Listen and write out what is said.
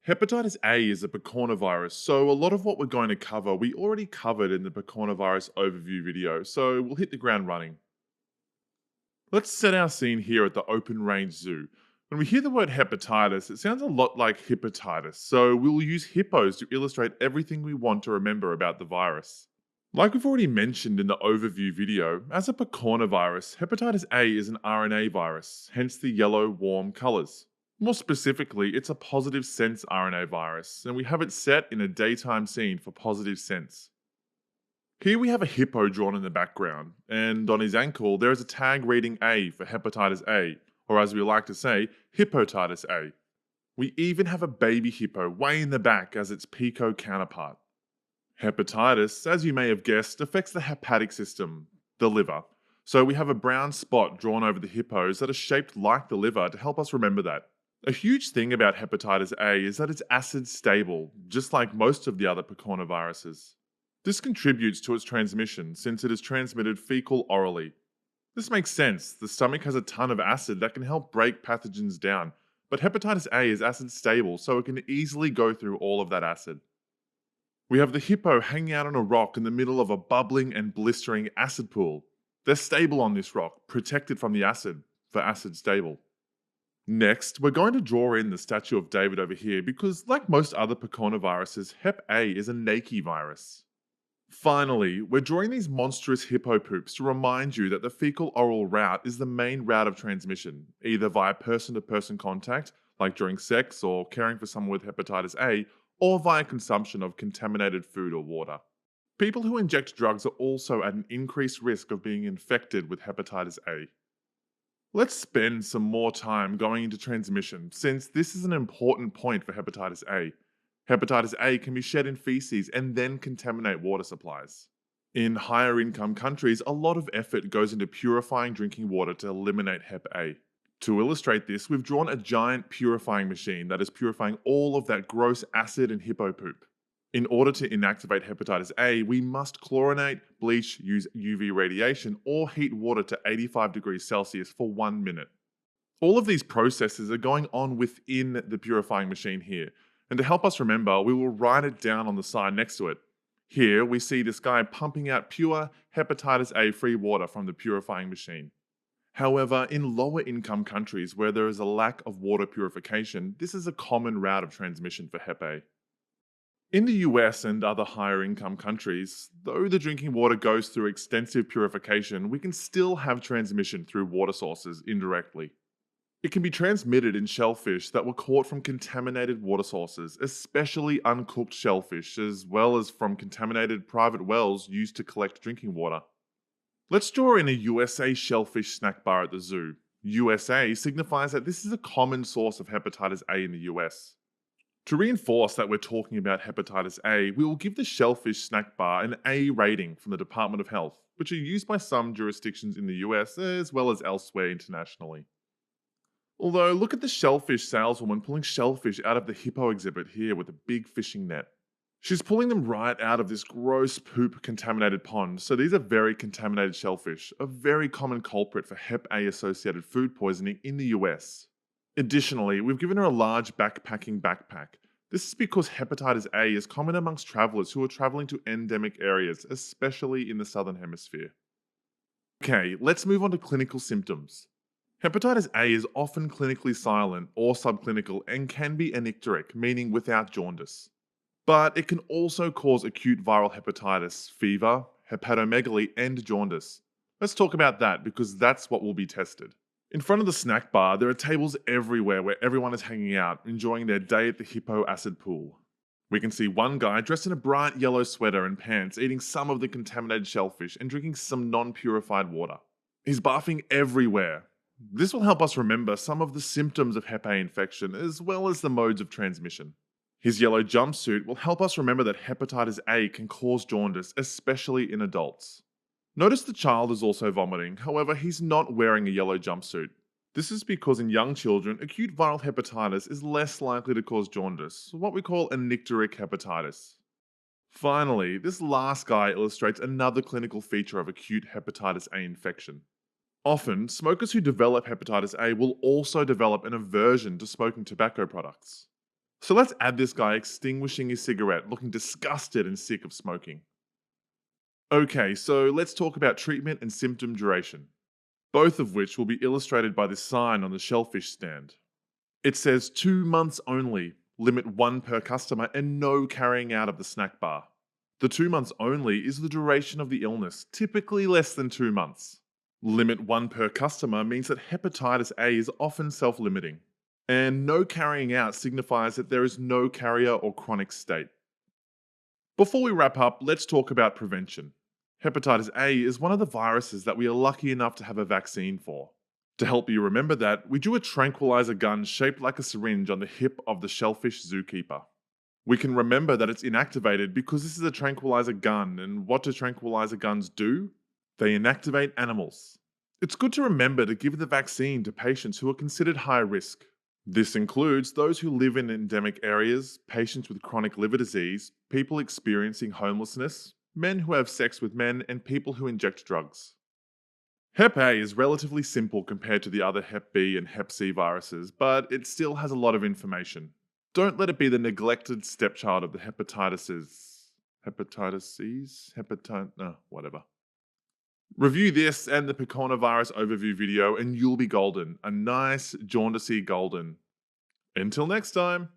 Hepatitis A is a picornavirus, so a lot of what we're going to cover we already covered in the picornavirus overview video, so we'll hit the ground running. Let's set our scene here at the Open Range Zoo. When we hear the word hepatitis, it sounds a lot like hepatitis, so we'll use hippos to illustrate everything we want to remember about the virus. Like we've already mentioned in the overview video, as a picornavirus, hepatitis A is an RNA virus, hence the yellow warm colours. More specifically, it's a positive sense RNA virus, and we have it set in a daytime scene for positive sense. Here we have a hippo drawn in the background, and on his ankle there is a tag reading A for hepatitis A, or as we like to say, hippotitis A. We even have a baby hippo way in the back as its pico counterpart. Hepatitis, as you may have guessed, affects the hepatic system, the liver. So we have a brown spot drawn over the hippos that are shaped like the liver to help us remember that. A huge thing about hepatitis A is that it's acid stable, just like most of the other picornaviruses. This contributes to its transmission since it is transmitted fecal orally. This makes sense, the stomach has a ton of acid that can help break pathogens down, but hepatitis A is acid stable so it can easily go through all of that acid. We have the hippo hanging out on a rock in the middle of a bubbling and blistering acid pool. They're stable on this rock, protected from the acid, for acid stable. Next, we're going to draw in the statue of David over here because, like most other picornaviruses, Hep A is a nakey virus. Finally, we're drawing these monstrous hippo poops to remind you that the fecal oral route is the main route of transmission, either via person to person contact, like during sex or caring for someone with hepatitis A, or via consumption of contaminated food or water. People who inject drugs are also at an increased risk of being infected with hepatitis A. Let's spend some more time going into transmission, since this is an important point for hepatitis A. Hepatitis A can be shed in feces and then contaminate water supplies. In higher income countries, a lot of effort goes into purifying drinking water to eliminate Hep A. To illustrate this, we've drawn a giant purifying machine that is purifying all of that gross acid and hippo poop. In order to inactivate hepatitis A, we must chlorinate, bleach, use UV radiation, or heat water to 85 degrees Celsius for 1 minute. All of these processes are going on within the purifying machine here, and to help us remember, we will write it down on the side next to it. Here, we see this guy pumping out pure hepatitis A free water from the purifying machine. However, in lower income countries where there is a lack of water purification, this is a common route of transmission for Hep A. In the US and other higher income countries, though the drinking water goes through extensive purification, we can still have transmission through water sources indirectly. It can be transmitted in shellfish that were caught from contaminated water sources, especially uncooked shellfish, as well as from contaminated private wells used to collect drinking water. Let's draw in a USA shellfish snack bar at the zoo. USA signifies that this is a common source of hepatitis A in the US. To reinforce that we're talking about hepatitis A, we will give the shellfish snack bar an A rating from the Department of Health, which are used by some jurisdictions in the US as well as elsewhere internationally. Although, look at the shellfish saleswoman pulling shellfish out of the hippo exhibit here with a big fishing net. She's pulling them right out of this gross poop contaminated pond, so these are very contaminated shellfish, a very common culprit for Hep A associated food poisoning in the US. Additionally, we've given her a large backpacking backpack. This is because hepatitis A is common amongst travelers who are traveling to endemic areas, especially in the southern hemisphere. Okay, let's move on to clinical symptoms. Hepatitis A is often clinically silent or subclinical and can be anicteric, meaning without jaundice. But it can also cause acute viral hepatitis, fever, hepatomegaly, and jaundice. Let's talk about that because that's what will be tested. In front of the snack bar, there are tables everywhere where everyone is hanging out, enjoying their day at the hippo acid pool. We can see one guy dressed in a bright yellow sweater and pants eating some of the contaminated shellfish and drinking some non-purified water. He's barfing everywhere. This will help us remember some of the symptoms of Hep A infection as well as the modes of transmission. His yellow jumpsuit will help us remember that hepatitis A can cause jaundice, especially in adults. Notice the child is also vomiting, however, he's not wearing a yellow jumpsuit. This is because in young children, acute viral hepatitis is less likely to cause jaundice, what we call anicteric hepatitis. Finally, this last guy illustrates another clinical feature of acute hepatitis A infection. Often, smokers who develop hepatitis A will also develop an aversion to smoking tobacco products. So let's add this guy extinguishing his cigarette, looking disgusted and sick of smoking. Okay, so let's talk about treatment and symptom duration, both of which will be illustrated by this sign on the shellfish stand. It says 2 months only, limit one per customer, and no carrying out of the snack bar. The 2 months only is the duration of the illness, typically less than 2 months. Limit one per customer means that hepatitis A is often self limiting. And no carrying out signifies that there is no carrier or chronic state. Before we wrap up, let's talk about prevention. Hepatitis A is one of the viruses that we are lucky enough to have a vaccine for. To help you remember that, we drew a tranquilizer gun shaped like a syringe on the hip of the shellfish zookeeper. We can remember that it's inactivated because this is a tranquilizer gun, and what do tranquilizer guns do? They inactivate animals. It's good to remember to give the vaccine to patients who are considered high risk. This includes those who live in endemic areas, patients with chronic liver disease, people experiencing homelessness, men who have sex with men, and people who inject drugs. Hep A is relatively simple compared to the other Hep B and Hep C viruses, but it still has a lot of information. Don't let it be the neglected stepchild of the hepatitises. Hepatitis C's? No, whatever. Review this and the picornavirus overview video and you'll be golden. A nice jaundicey golden. Until next time.